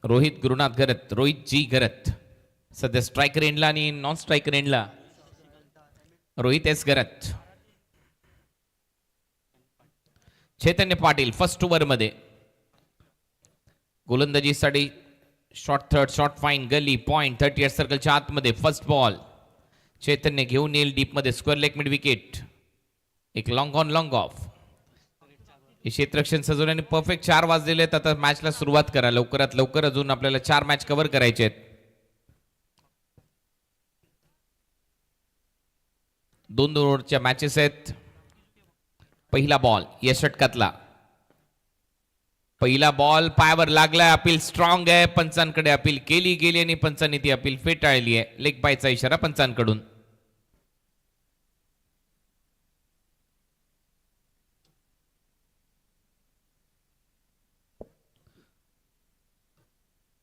रोहित गुरुनाथ घरत, रोहित जी घरत सध्या स्ट्रायकर एंडला आणि नॉन स्ट्रायकर एंडला रोहित एस घरत. चैतन्य पाटील फर्स्ट ओव्हर मध्ये गोलंदाजीसाठी शॉर्ट थर्ड, शॉर्ट फाईन, गली पॉइंट 38 सर्कलच्या आतमध्ये. फर्स्ट बॉल चैतन्य घेऊन येईल डीप मध्ये, स्क्वेअर लेग मिड विकेट. एक लॉंग ऑन लॉंग ऑफ. हे क्षेत्ररक्षण सजवण्याने परफेक्ट 4 वाजलेले आहेत. आता मॅचला सुरुवात करा लवकरात लवकर, अजून आपल्याला 4 मॅच कव्हर करायचे आहेत. 2 ओव्हरच्या मॅचेस आहेत. पहिला बॉल या षटकातला पहिला बॉल पायावर लागलाय. अपील स्ट्रॉंग आहे, पंचांकडे अपील केली गेली आणि पंचांनी ती अपील फेटाळली आहे. लेग बायचा इशारा पंचांकडून.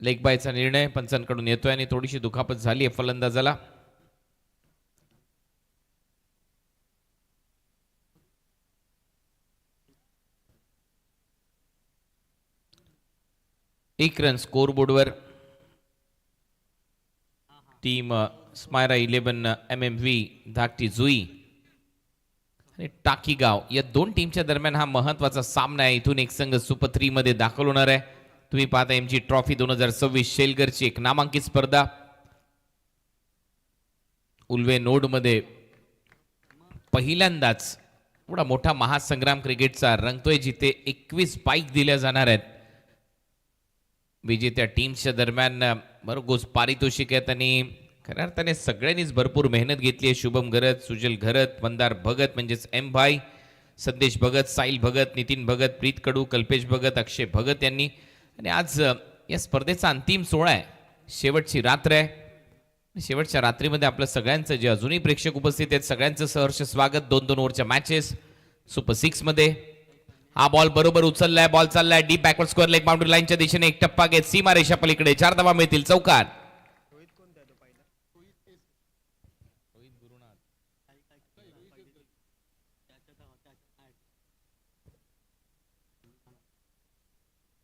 लेग बायचा निर्णय पंचांकडून येतोय आणि थोडीशी दुखापत झाली आहे फलंदाजाला. एक रन स्कोर बोर्डवर. टीम स्मायरा 11 MMV धाकटी जुई आणि टाकीगाव या 2 टीमच्या दरम्यान हा महत्वाचा सामना आहे. इथून एक संघ सुपर 3 मध्ये दाखल होणार आहे. तुम्ही पाहता एमजी ट्रॉफी 2026 शेलगरची एक नामांकित स्पर्धा. उल्वे नोड मध्ये पहिल्यांदाच एवढा मोठा महासंग्राम क्रिकेटचा रंगतोय, जिथे 21 बाईक दिल्या जाणार आहेत. विजेत्या टीम्सच्या दरम्यान भरघोस पारितोषिक आहेत आणि खऱ्या अर्थाने सगळ्यांनीच भरपूर मेहनत घेतली आहे. शुभम घरत, सुजल घरत, मंदार भगत म्हणजेच एम भाई, संदेश भगत, साहिल भगत, नितीन भगत, प्रीत कडू, कल्पेश भगत, अक्षय भगत यांनी. आणि आज या स्पर्धेचा अंतिम सोहळा आहे, शेवटची रात्र आहे. शेवटच्या रात्रीमध्ये आपलं सगळ्यांचं, जे अजूनही प्रेक्षक उपस्थित आहेत, सगळ्यांचं सहर्ष स्वागत. 2 ओव्हरच्या मॅचेस सुपर 6 मध्ये. हा बॉल बरोबर उचललाय, बॉल चाललाय deep backward square leg boundary लाईनच्या दिशेने. एक टप्पा घेत सीमा रेषा पलीकडे 4 धावा मिळतील. चौकार.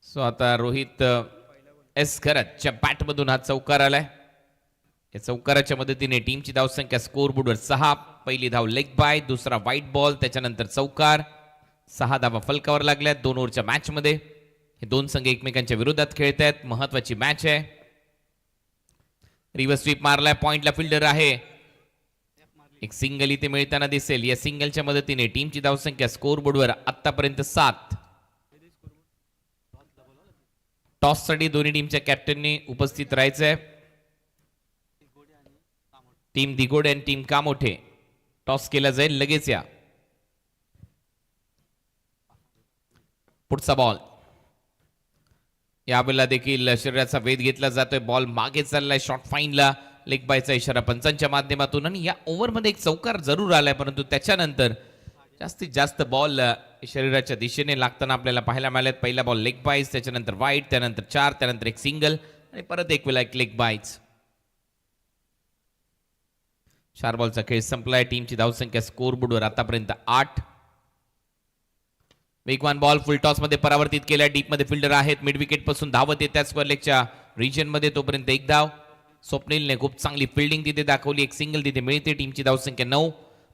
सो आता रोहित एस घरतच्या बॅटमधून हा चौकार आलाय. या चौकाराच्या मदतीने टीमची धावसंख्या स्कोर बोर्डवर 6. पहिली धाव लेग बाय, दुसरा व्हाईट बॉल, त्याच्यानंतर चौकार. 6 धावा फलकावर लागल्यात 2 ओव्हरच्या मॅच मध्ये. हे 2 संघ एकमेकांच्या विरोधात खेळत आहेत. महत्वाची मॅच आहे. रिव्हर्स स्वीप मारलाय, पॉइंटला फिल्डर आहे. एक सिंगल इथे मिळताना दिसेल. या सिंगलच्या मदतीने टीमची धावसंख्या स्कोर बोर्डवर आतापर्यंत 7. टॉस साठी दोन्ही टीमच्या कॅप्टननी उपस्थित राहायचंय. टीम दिगोडे आणि टीम कामोठे. टॉस केला जाईल लगेच. या पुढचा बॉल यावेळेला देखील शरीराचा वेध घेतला जातोय. बॉल मागे चाललाय शॉर्ट फाईनला. लेग बायचा इशारा पंचांच्या माध्यमातून. आणि या ओव्हरमध्ये एक चौकार जरूर आलाय, परंतु त्याच्यानंतर जास्तीत जास्त बॉल शरीराच्या दिशेने लागताना आपल्याला पाहायला मिळालेत. पहिला बॉल लेग बाईज, त्याच्यानंतर वाईट, त्यानंतर 4, त्यानंतर एक सिंगल आणि परत एक वेळा एक लेग बाईज. 4 बॉलचा खेळ संपलाय. टीमची धावसंख्या स्कोर बोर्डवर आतापर्यंत 8. वेगवान बॉल फुल टॉस मध्ये परावर्तित केल्या. डीप मध्ये फिल्डर आहेत. मिड विकेट पासून धावत येतात स्क्वेअर लेगच्या रिजन मध्ये. तोपर्यंत एक धाव. स्वप्नीलने खूप चांगली फिल्डिंग तिथे दाखवली. एक सिंगल तिथे मिळते. टीमची धावसंख्या 9.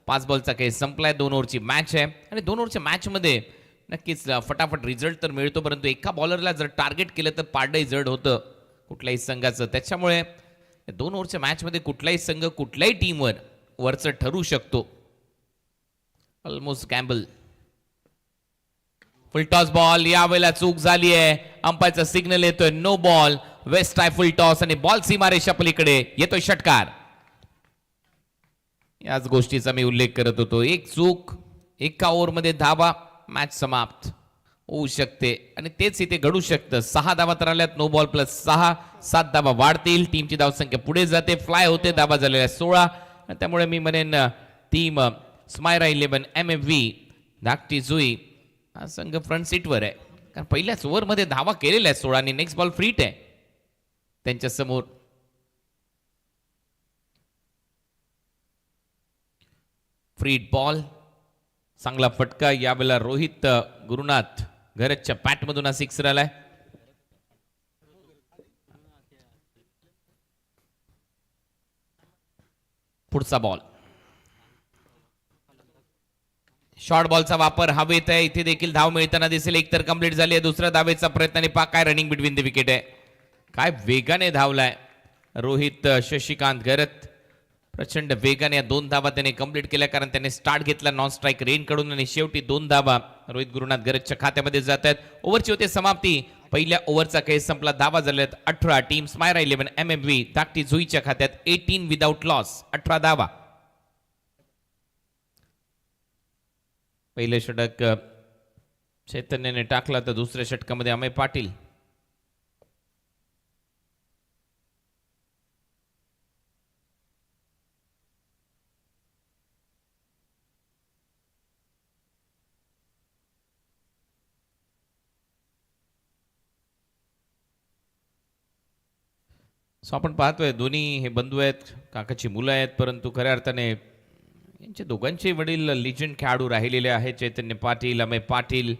5 बॉलचा खेळ संपलाय. 2 ओव्हरची मॅच आहे आणि 2 ओव्हरच्या मॅच मध्ये नक्कीच फटाफट रिझल्ट तर मिळतो, परंतु एका बॉलरला जर टार्गेट केलं तर पारडंही जड होतं कुठल्याही संघाचं. त्याच्यामुळे 2 ओव्हरच्या मॅच मध्ये कुठलाही संघ कुठल्याही टीमवर वरचं ठरू शकतो. Almost gamble. फुल टॉस बॉल. यावेळेला चूक झाली आहे. अंपायरचा सिग्नल येतोय नो बॉल. वेस्ट आहे फुल टॉस आणि बॉल सीमारेषा पलीकडे येतोय षटकार. याच गोष्टीचा मी उल्लेख करत होतो. एक चूक, एका ओव्हरमध्ये धावा, मॅच समाप्त होऊ शकते आणि तेच इथे घडू शकतं. 6 धावा तर आल्यात. नो बॉल प्लस 6, 7 धावा वाढतील. टीमची धावसंख्या पुढे जाते, फ्लाय होते. धावा झालेल्या 16. त्यामुळे मी म्हणेन टीम स्मायरा 11 MMV धाकटी जुई हा संघ फ्रंट सीटवर आहे, कारण पहिल्याच ओव्हरमध्ये धावा केलेल्या आहेत 16 आणि नेक्स्ट बॉल फ्रीट आहे त्यांच्या समोर. फ्रीट बॉल, चांगला फटका. यावेळेला रोहित गुरुनाथ घरतच्या बॅटमधून हा सिक्सर आलाय. पुढचा बॉल, शॉर्ट बॉलचा वापर हवेत आहे. इथे देखील धाव मिळताना दिसेल. एक तर कंप्लीट झाली आहे. दुसऱ्या धावेचा प्रयत्न आणि पा काय रनिंग बिटवीन द विकेट आहे. काय वेगाने धावलाय रोहित शशिकांत घरत. प्रचंड वेगाने या 2 धावा त्याने कंप्लीट केल्या, कारण त्याने स्टार्ट घेतला नॉन स्ट्राईक रेन कडून आणि शेवटी 2 धावा रोहित गुरुनाथ घरतच्या खात्यामध्ये जात आहेत. ओव्हरची होते समाप्ती. पहिल्या ओव्हरचा खेळ संपला. धावा झाल्यात 18. टीम स्मायरा 11 MMV धाकटी जुईच्या खात्यात 18 विदाउट लॉस, 18 धावा. पहिले षटक चैतन्याने टाकला तर दुसऱ्या षटकामध्ये अमय पाटील. सो आपण पाहतोय दोन्ही हे बंधू आहेत, काकाची मुलं आहेत, परंतु खऱ्या अर्थाने यांचे दोघांचे वडील लिजंड खेळाडू राहिलेले आहेत. चैतन्य पाटील, अमय पाटील.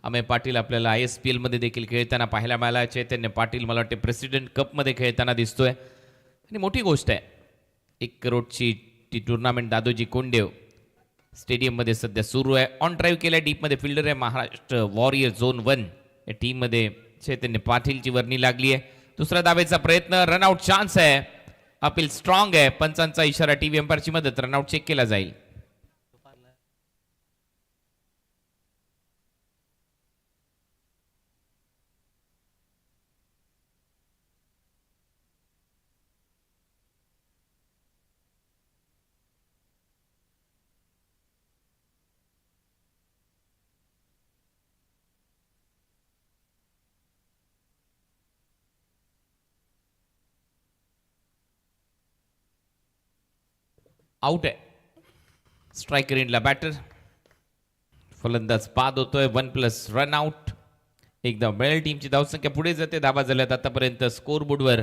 अमय पाटील आपल्याला ISPL मध्ये देखील खेळताना पाहायला मिळाला. चैतन्य पाटील मला वाटते प्रेसिडेंट कपमध्ये खेळताना दिसतोय. आणि मोठी गोष्ट आहे, 1 करोडची ती टुर्नामेंट दादोजी कोंडदेव स्टेडियममध्ये सध्या सुरू आहे. ऑन ड्राईव्ह केल्या, डीपमध्ये फिल्डर आहे. महाराष्ट्र वॉरियर झोन 1 या टीममध्ये चैतन्य पाटीलची वर्णी लागली आहे. दुसऱ्या धावेचा प्रयत्न, रनआउट चान्स आहे. अपील स्ट्रॉंग आहे. पंचांचा इशारा, टीव्ही अंपायरची मदत, रनआउट चेक केला जाईल. आउट आहे. स्ट्राईक रेंजला बॅटर. फलंदाज बाद होतोय. 1+ रन आउट. एकदा मिळेल. टीमची धावसंख्या पुढे जाते. धावा झाल्यात आतापर्यंत स्कोर बोर्डवर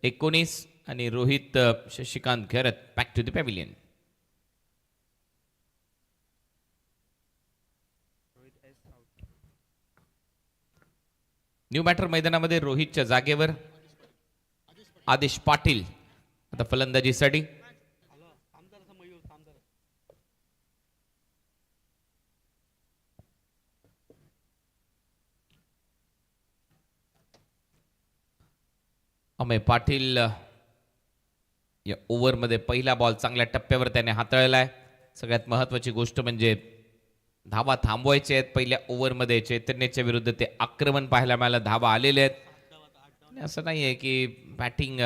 19 आणि Rohit Shashikant Gharat back to the pavilion. New batter मैदानामध्ये रोहितच्या जागेवर आदेश पाटील आता फलंदाजीसाठी. अमय पाटील या ओव्हरमध्ये पहिला बॉल चांगल्या टप्प्यावर त्याने हाताळला आहे. सगळ्यात महत्त्वाची गोष्ट म्हणजे धावा थांबवायचे आहेत. पहिल्या ओव्हरमध्ये चैतन्याच्या विरुद्ध ते आक्रमण पाहायला मिळालं. धावा आलेले आहेत. असं नाही आहे की बॅटिंग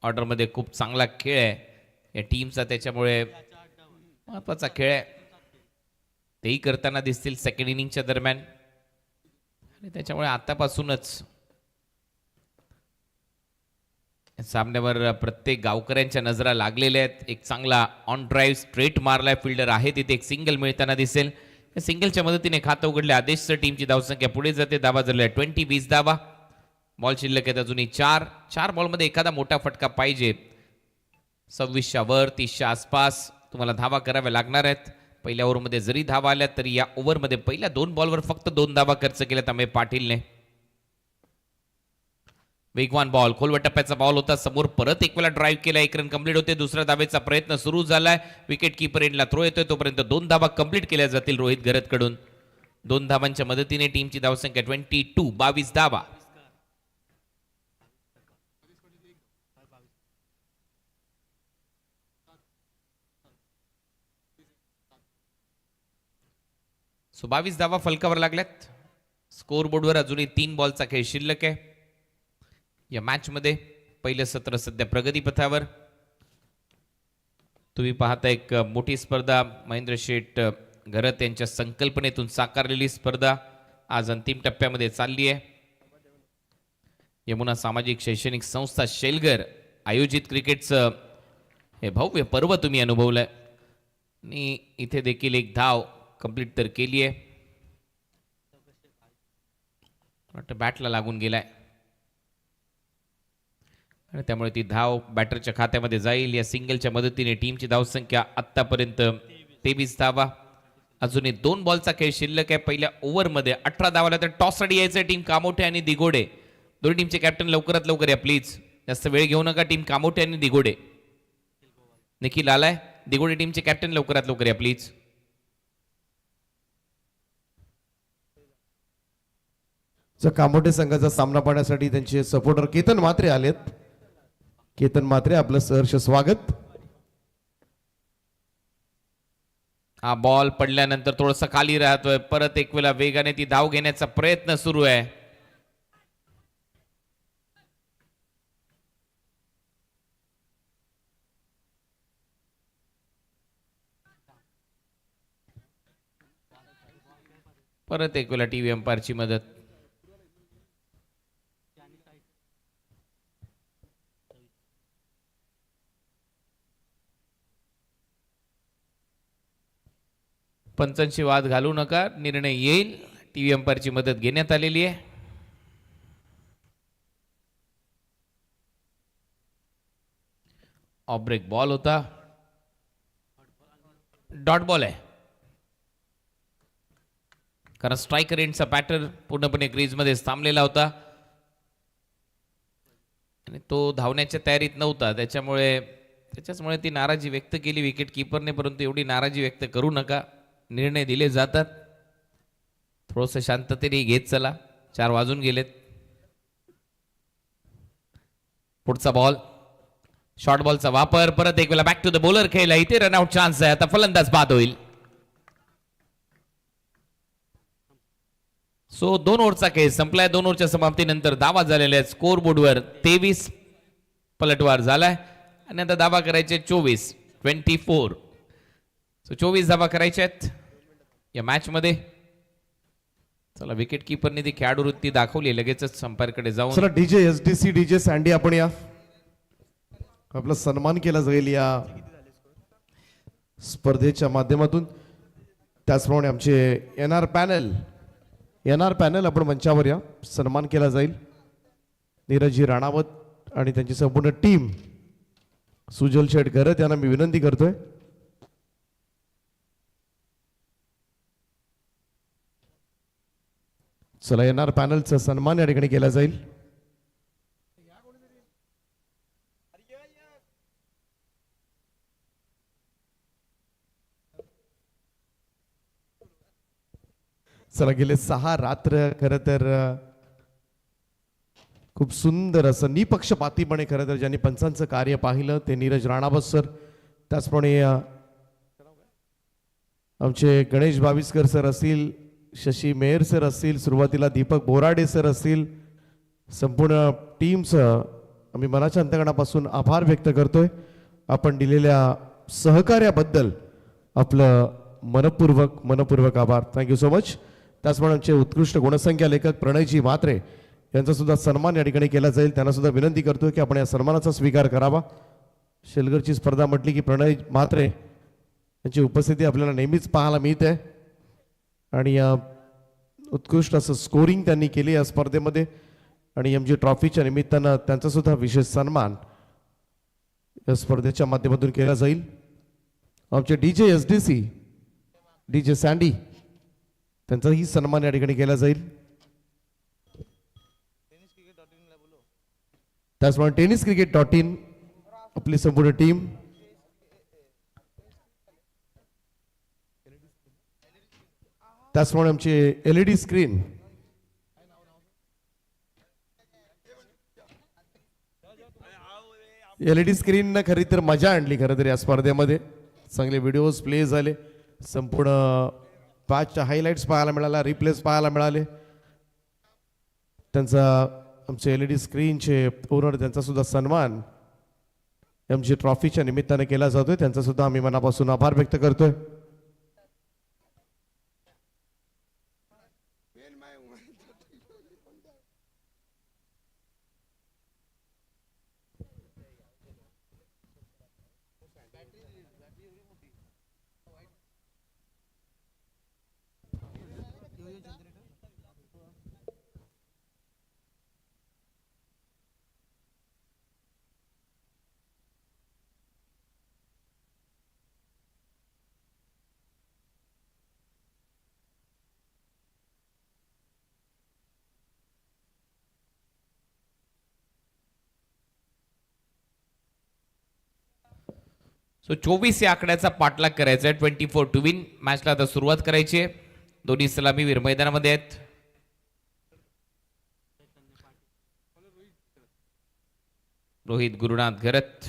ऑर्डरमध्ये खूप चांगला खेळ आहे या टीमचा, त्याच्यामुळे महत्त्वाचा खेळ आहे. तेही करताना दिसतील सेकंड इनिंगच्या दरम्यान, आणि त्याच्यामुळे आतापासूनच सामन्यावर प्रत्येक गावकऱ्यांच्या नजरा लागलेल्या आहेत. एक चांगला ऑन ड्राईव्ह स्ट्रेट मारलाय फिल्डर आहे तिथे. एक सिंगल मिळताना दिसेल. या सिंगलच्या मदतीने खातं उघडले. आदेशचं टीमची धावसंख्या पुढे जाते. धावा झाल्या 20 धावा. बॉल शिल्लक आहेत अजूनही 4 बॉलमध्ये एखादा मोठा फटका पाहिजे. 26च्या वर 30च्या आसपास तुम्हाला धावा कराव्या लागणार आहेत. पहिल्या ओव्हरमध्ये जरी धावा आल्या तरी या ओव्हरमध्ये पहिल्या 2 बॉलवर फक्त 2 धावा खर्च केल्यात अमय पाटीलने. वेगवान बॉल, खोलवर टप्प्याचा बॉल होता. समोर परत एक वेळा ड्राईव्ह केला. 1 रन कंप्लीट होते. दुसऱ्या धावेचा प्रयत्न सुरू झालाय. विकेट कीपर एंडला थ्रो येतोय. तोपर्यंत 2 धावा कंप्लीट केल्या जातील रोहित घरत कडून. 2 धावांच्या मदतीने टीमची धावसंख्या 22 धावा. सो 22 धावा फलकावर लागल्यात. स्कोर बोर्डवर अजूनही 3 बॉलचा खेळ शिल्लक आहे. या मॅच मध्ये पहिलं सत्र सध्या प्रगतीपथावर. तुम्ही पाहता एक मोठी स्पर्धा, महेंद्र शेठ घरत यांच्या संकल्पनेतून साकारलेली स्पर्धा आज अंतिम टप्प्यामध्ये चालली आहे. यमुना सामाजिक शैक्षणिक संस्था शेलघर आयोजित क्रिकेटचं हे भव्य पर्व तुम्ही अनुभवलंय आणि इथे देखील एक धाव कंप्लीट तर केली आहे. वाटतं बॅटला लागून गेलाय आणि त्यामुळे ती धाव बॅटरच्या खात्यामध्ये जाईल. या सिंगलच्या मदतीने टीमची धावसंख्या आतापर्यंत 23 धावा. अजूनही 2 बॉलचा खेळ शिल्लक आहे. पहिल्या ओव्हरमध्ये 18 धावाला तर टॉससाठी यायचं टीम कामोठे आणि दिगोडे. दोन्ही टीमचे कॅप्टन लवकरात लवकर या प्लीज. जास्त वेळ घेऊ नका. टीम कामोठे आणि दिगोडे. निखिल आलाय. दिगोडी टीमचे कॅप्टन लवकरात लवकर या प्लीज. कामोठे संघाचा सामना पाहण्यासाठी त्यांचे सपोर्टर केतन म्हात्रे आलेत. केतन म्हात्रे आपलं सहर्ष स्वागत. हा बॉल पडल्यानंतर थोडंसं खाली राहतोय. परत एक वेळा वेगाने ती धाव घेण्याचा प्रयत्न सुरू आहे. परत एक वेळा टीव्ही अंपायरची मदत. पंचांशी वाद घालू नका, निर्णय येईल. टीव्ही अंपायरची मदत घेण्यात आलेली आहे. ऑफ ब्रेक बॉल होता. डॉट बॉल आहे, कारण स्ट्रायकर एंडचा पॅटर्न पूर्णपणे क्रीजमध्ये थांबलेला होता आणि तो धावण्याच्या तयारीत नव्हता. त्याच्यामुळे ती नाराजी व्यक्त केली विकेट किपरने, परंतु एवढी नाराजी व्यक्त करू नका. निर्णय दिले जातात. थोडंसं शांततेने घेत चला. 4 वाजून गेलेत. पुढचा बॉल, शॉर्ट बॉलचा वापर. परत एक वेळा बॅक टू द बॉलर खेळला. इथे रनआउट चान्स आहे. आता फलंदाज बाद होईल. सो 2 ओव्हरचा खेळ संपलाय. 2 ओव्हरच्या समाप्तीनंतर दावा झालेला आहे. स्कोर बोर्डवर 23 पलटवार झालाय आणि आता दावा करायचे 24. सो 24 धावा करायच्या आहेत या मॅच मध्ये. चला, विकेट किपरने ती खेळाडू वृत्ती दाखवली. लगेचच संपर्कडे जाऊन चला डीजे एसडीसी डीजे सँडी आपण या, आपला सन्मान केला जाईल या स्पर्धेच्या माध्यमातून. त्याचप्रमाणे आमचे एनआर पॅनल आपण मंचावर या, सन्मान केला जाईल. नीरजजी राणावत आणि त्यांची संपूर्ण टीम. सुजल शेठ घरत यांना मी विनंती करतोय. चला, एनआर पॅनलचा सन्मान या ठिकाणी केला जाईल. चला, गेले 6 रात्र खरं तर खूप सुंदर असं निपक्षपातीपणे खरं तर ज्यांनी पंचांचं कार्य पाहिलं ते नीरज राणावत सर. त्याचप्रमाणे आमचे गणेश बाविस्कर सर असतील, शशी मेहर सर असतील, सुरुवातीला दीपक बोराडे सर असतील, संपूर्ण टीमसह आम्ही मनाच्या अंतकरणापासून आभार व्यक्त करतोय. आपण दिलेल्या सहकार्याबद्दल आपलं मनपूर्वक आभार. Thank you so much. त्याचप्रमाणे आमचे उत्कृष्ट गुणसंख्या लेखक प्रणयजी म्हात्रे यांचा सुद्धा सन्मान या ठिकाणी केला जाईल. त्यांना सुद्धा विनंती करतोय की आपण या सन्मानाचा स्वीकार करावा. शेलगरची स्पर्धा म्हटली की प्रणय म्हात्रे यांची उपस्थिती आपल्याला नेहमीच पाहायला मिळते आणि उत्कृष्ट असं स्कोरिंग त्यांनी केली या स्पर्धेमध्ये. आणि एमजी ट्रॉफीच्या निमित्तानं त्यांचा सुद्धा विशेष सन्मान या स्पर्धेच्या माध्यमातून केला जाईल. आमचे डीजे एसडीसी डीजे सँडी त्यांचाही सन्मान या ठिकाणी केला जाईल. त्याचप्रमाणे tenniscricket.in आपली संपूर्ण टीम. त्याचप्रमाणे आमचे एलईडी स्क्रीन. एलईडी स्क्रीन खरी तर मजा आणली खरं तर या स्पर्धेमध्ये. चांगले व्हिडिओज प्ले झाले. संपूर्ण मॅचच्या हायलाइट्स पाहायला मिळाला, रिप्लेस पाहायला मिळाले. त्यांचा आमचे एलईडी स्क्रीनचे ओनर त्यांचा सुद्धा सन्मान एमजी ट्रॉफीच्या निमित्ताने केला जातोय. त्यांचा सुद्धा आम्ही मनापासून आभार व्यक्त करतोय. सो 24 या आकड्याचा पाठलाग करायचा आहे. 24 टू विन. मॅचला आता सुरुवात करायची आहे. दोन्ही सलामीवीर मैदानामध्ये आहेत. रोहित गुरुनाथ घरत,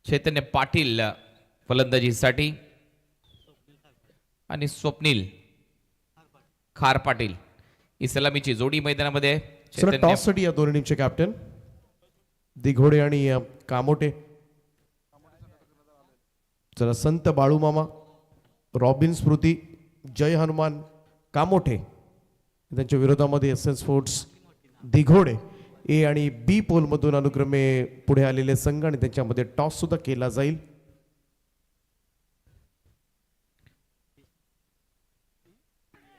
चैतन्य पाटील फलंदाजीसाठी आणि स्वप्नील खार पाटील ही सलामीची जोडी मैदानामध्ये आहे. चला चैतन्य टॉस साठी या दोन्ही टीमचे कॅप्टन दिघोडे आणि कामोटे. चला संत बाळूमामा, रॉबिन स्मृती, जय हनुमान, कामोठे त्यांच्या विरोधामध्ये एस एन स्पोर्ट्स दिघोडे ए आणि बी पोल मधून अनुक्रमे पुढे आलेले संघ आणि त्यांच्यामध्ये टॉस सुद्धा केला जाईल.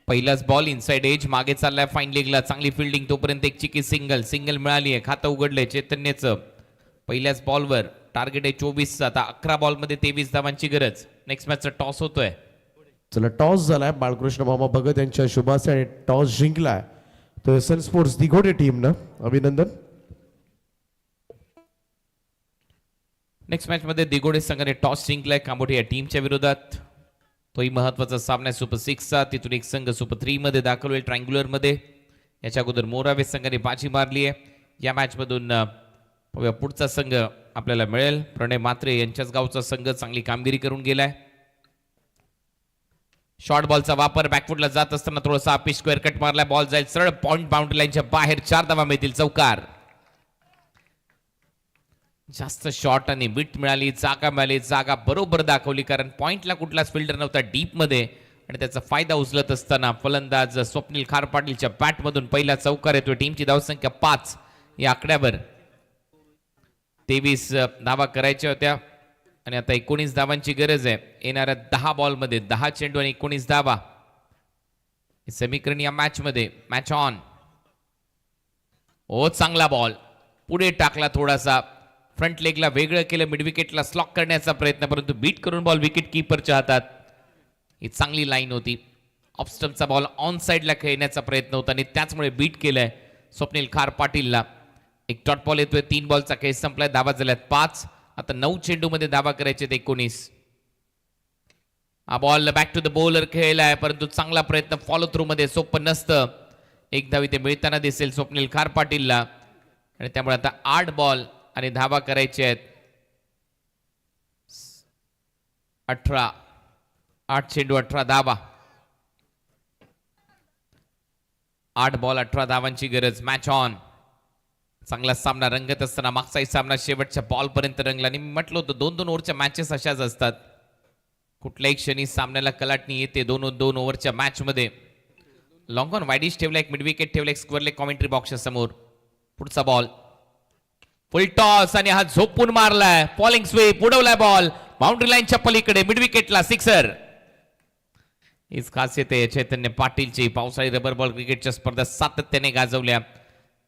पहिलाच बॉल इनसाइड एज मागे चाललाय फाईन लेगला. चांगली फिल्डिंग तोपर्यंत एक चिकी सिंगल मिळाली आहे. खातं उघडलंय चैतन्याचं. पहिल्याच बॉलवर टार्गेट आहे 24. आता 11 बॉलमध्ये 23 धावांची गरज. नेक्स्ट मॅचचा टॉस होतोय. चला टॉस झालाय बाळकृष्ण मामा भगत यांच्या शुभासे आणि टॉस जिंकलाय तो एस एन स्पोर्ट्स दिघोडे टीमनं. अभिनंदन. नेक्स्ट मॅच मध्ये दिघोडे संघाने टॉस जिंकलाय कांबोटे या टीमच्या विरोधात. तोही महत्वाचा सामना सुपर 6चा. तिथून एक संघ सुपर 3 मध्ये दाखल होईल ट्रायंग्युलर मध्ये. याच्या अगोदर मोरावे संघाने बाजी मारली आहे. या मॅच मधून पुढचा संघ आपल्याला मिळेल. प्रणय मात्रे यांच्याच गावचा संघ चांगली कामगिरी करून गेलाय. शॉर्ट बॉलचा वापर बॅकफुटला जात असताना थोडासा अपी स्क्वेअर कट मारलाय. बॉल जाईल सरळ पॉइंट बाउंड्री लाईनच्या बाहेर. 4 धावा मिळतील. चौकार. जास्त शॉर्ट आणि विट मिळाली. जागा मिळाली. जागा बरोबर दाखवली कारण पॉइंटला कुठलाच फिल्डर नव्हता डीप मध्ये आणि त्याचा फायदा उचलत असताना फलंदाज स्वप्नील खार पाटीलच्या बॅट मधून पहिला चौकार येतोय. टीमची धावसंख्या 5 या आकड्यावर. 23 धावा करायच्या होत्या आणि आता 19 धावांची गरज आहे. येणाऱ्या 10 बॉलमध्ये 10 चेंडू आणि 19 धावा. समीकरण या मॅच मध्ये. Match on. ओ चांगला बॉल पुढे टाकला. थोडासा फ्रंट लेगला वेगळं केलं. मिड विकेटला स्लॉक करण्याचा प्रयत्न परंतु बीट करून बॉल विकेट कीपरच्या हातात. ही चांगली लाईन होती. ऑफ स्टंपचा बॉल ऑन साइडला खेळण्याचा प्रयत्न होता आणि त्याचमुळे बीट केलंय स्वप्नील खार पाटीलला. एक डॉट बॉल येतोय. 3 बॉलचा खेळ संपलाय. धावा झाल्यात 5. आता 9 चेंडू मध्ये धावा करायचे 19. हा ball back to the bowler खेळलाय परंतु चांगला प्रयत्न फॉलो थ्रू मध्ये सोपं नसतं. एक धाव इथे मिळताना दिसेल स्वप्नील खार पाटीलला आणि त्यामुळे आता 8 बॉल आणि धावा करायचे आहेत 18. 8 चेंडू 18 धावा. 8 बॉल 18 धावांची गरज. Match on. चांगला सामना रंगत असताना मागचाही सामना शेवटच्या बॉल पर्यंत रंगला आणि मी म्हटलं होतं 2-2 ओव्हरच्या मॅचेस अशाच असतात. कुठल्याही क्षणी सामन्याला कलाटणी येते. 2-2 ओव्हरच्या मॅच मध्ये. लॉंग ऑन वाईडिश ठेवला. एक मिड विकेट ठेवला. एक स्क्वेअर लेग कॉमेंट्री बॉक्सच्या समोर. पुढचा बॉल फुल टॉस आणि हा झोपून मारलाय. फॉलिंग स्वीप उडवलाय बॉल बाउंड्री लाईनच्या पलीकडे मिड विकेटला. सिक्सर. हीच खासियत आहे चैतन्य पाटीलची. पावसाळी रबर बॉल क्रिकेटच्या स्पर्धा सातत्याने गाजवल्या.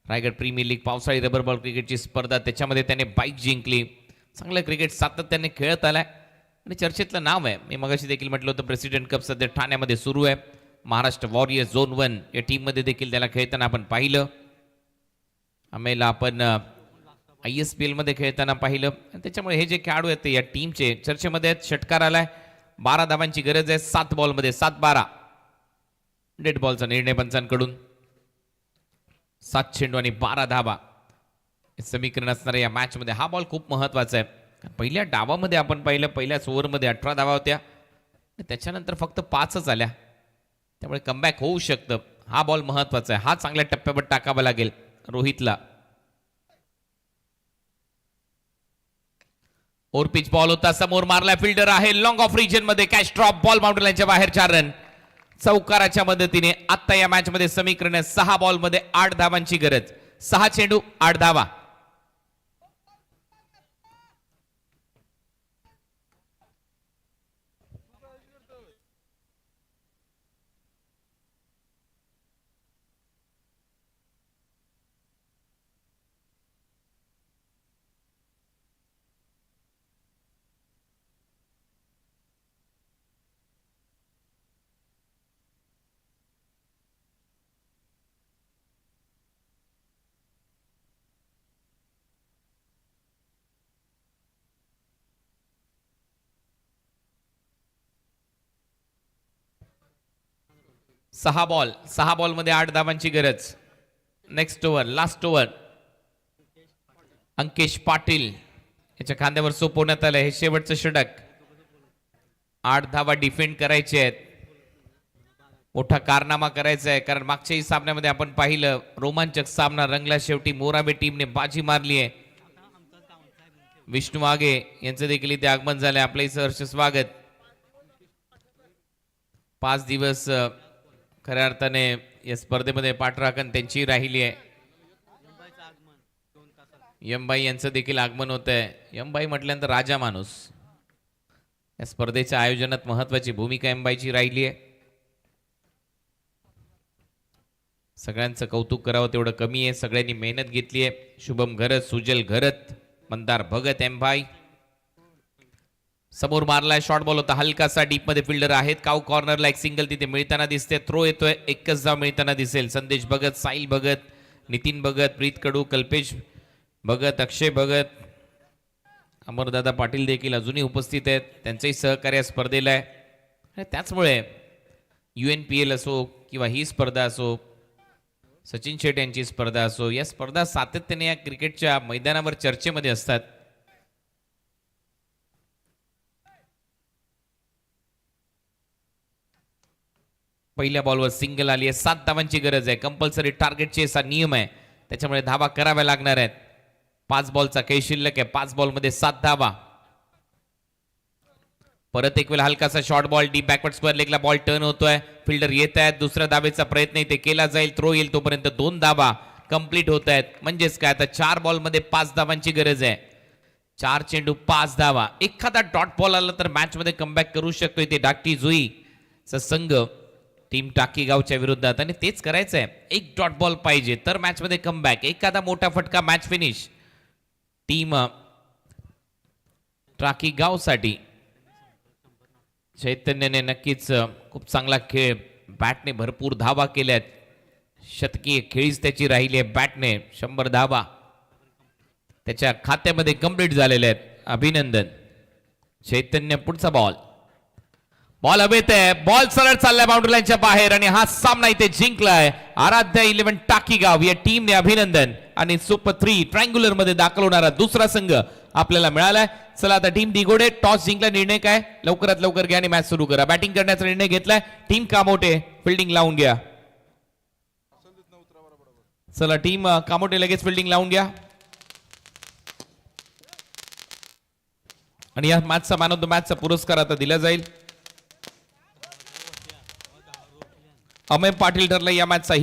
रायगड प्रीमियर लीग पावसाळी रबर बॉल क्रिकेटची स्पर्धा त्याच्यामध्ये त्याने बाईक जिंकली. चांगलं क्रिकेट सातत्याने खेळत आलाय आणि चर्चेतलं नाव आहे. मी मगाशी देखील म्हटलं होतं प्रेसिडेंट कप सध्या ठाण्यामध्ये सुरू आहे. महाराष्ट्र वॉरियर्स झोन 1 या टीम मध्ये देखील त्याला खेळताना आपण पाहिलं. आम्हाला आपण ISPL मध्ये खेळताना पाहिलं आणि त्याच्यामुळे हे जे खेळाडू आहेत ते या टीमचे चर्चेमध्ये आहेत. षटकार आलाय. 12 धावांची गरज आहे 7 बॉलमध्ये. 7-12 डेड बॉलचा निर्णय पंचांकडून. 7 चेंडू आणि 12 धावा समीकरण असणाऱ्या या मॅच मध्ये. हा बॉल खूप महत्वाचा आहे. पहिल्या डावामध्ये आपण पाहिलं पहिल्याच ओव्हरमध्ये 18 धावा होत्या त्याच्यानंतर फक्त 5च आल्या. त्यामुळे कमबॅक होऊ शकतं. हा बॉल महत्वाचा आहे. हा चांगल्या टप्प्यावर टाकावा लागेल रोहितला. ओव्हर पिच बॉल होता. समोर मारला. फिल्डर आहे लॉंग ऑफ रिजन मध्ये. Catch drop. बॉल बाउंड्री लाईनच्या बाहेर. 4 रन. चौकाराच्या मदतीने आता या मॅच मध्ये समीकरण 6 बॉल मध्ये 8 धावांची गरज. 6 चेंडू 8 धावा. सहा बॉल मध्ये 8 धावांची गरज. Next over, last over. Ankesh Patil याच्या खांद्यावर सोपवण्यात आलं हे शेवटचं षटक. 8 धावा डिफेंड करायचे आहेत. मोठा कारनामा करायचा आहे, कारण मागच्याही सामन्यामध्ये आपण पाहिलं रोमांचक सामना रंगला. शेवटी मोराबे टीमने बाजी मारली आहे. विष्णू वाघे यांचं देखील इथे आगमन झालंय. आपलं सहर्ष स्वागत. 5 दिवस खऱ्या अर्थाने या स्पर्धेमध्ये पाठराखण त्यांची राहिली आहे. यमबाई यांचं देखील आगमन होत आहे. यमबाई म्हटल्यानंतर राजा माणूस. या स्पर्धेच्या आयोजनात महत्वाची भूमिका यमबाईची राहिली आहे. सगळ्यांचं कौतुक करावं तेवढं कमी आहे. सगळ्यांनी मेहनत घेतली आहे. शुभम घरत, सुजल घरत, मंदार भगत, एमबाई. समोर मारलाय शॉर्ट बॉल होता हलकासा. डीप मध्ये फिल्डर आहेत. काऊ कॉर्नरला एक सिंगल तिथे मिळताना दिसते. थ्रो येतोय, एकच धाव मिळताना दिसेल. संदेश भगत, साहिल भगत, नितीन भगत, प्रीत कडू, कल्पेश भगत, अक्षय भगत, अमरदादा पाटील देखील अजूनही उपस्थित आहेत. त्यांचंही सहकार्य स्पर्धेला आहे. आणि त्याचमुळे UNPL असो किंवा ही स्पर्धा असो, सचिन शेट यांची स्पर्धा असो, या स्पर्धा सातत्याने या क्रिकेटच्या मैदानावर चर्चेमध्ये असतात. पहिल्या बॉलवर सिंगल आली आहे. 7 धावांची गरज आहे. कंपल्सरी टार्गेट चेस हा नियम आहे, त्याच्यामुळे धावा कराव्या लागणार आहेत. 5 बॉलचा खेळ शिल्लक आहे. 5 बॉलमध्ये 7 धावा. परत एक वेळ हलकासा short ball deep backward square लेगला बॉल टर्न होतोय. फिल्डर येत आहेत. दुसऱ्या धावेचा प्रयत्न इथे केला जाईल. थ्रो येईल तोपर्यंत 2 धावा कंप्लीट होत आहेत. म्हणजेच काय, आता 4 बॉलमध्ये 5 धावांची गरज आहे. 4 चेंडू 5 धावा. एखादा डॉट बॉल आला तर मॅच मध्ये कमबॅक करू शकतो इथे डाकटी जुईचा संघ टीम टाकी गावच्या विरोधात. आणि तेच करायचं आहे. एक डॉट बॉल पाहिजे तर मॅच मध्ये कमबॅक. एखादा मोठा फटका मॅच फिनिश. टीम टाकी गावसाठी चैतन्यने नक्कीच खूप चांगला खेळ, बॅटने भरपूर धावा केल्यात. शतकीय खेळीच त्याची राहिली आहे. बॅटने 100 धावा त्याच्या खात्यामध्ये कंप्लीट झालेले आहेत. अभिनंदन चैतन्य. पुढचा बॉल हवेत आहे. बॉल सरळ चाललाय बाउंड्री लाईनच्या बाहेर आणि हा सामना इथे जिंकलाय आराध्या 11 टाकीगाव या टीमने. अभिनंदन. आणि सुपर 3 ट्रायंग्युलर मध्ये दाखल होणारा दुसरा संघ आपल्याला मिळालाय. चला आता टीम दिगोडे टॉस जिंकला. निर्णय काय, लवकरात लवकर घ्या आणि मॅच सुरू करा. बॅटिंग करण्याचा निर्णय घेतलाय टीम कामोटे. फिल्डिंग लावून घ्या. चला टीम कामोटे लगेच फिल्डिंग लावून घ्या. आणि या मॅचचा मॅन ऑफ द मॅचचा पुरस्कार आता दिला जाईल. अमय पाटील ठरला या मॅचचा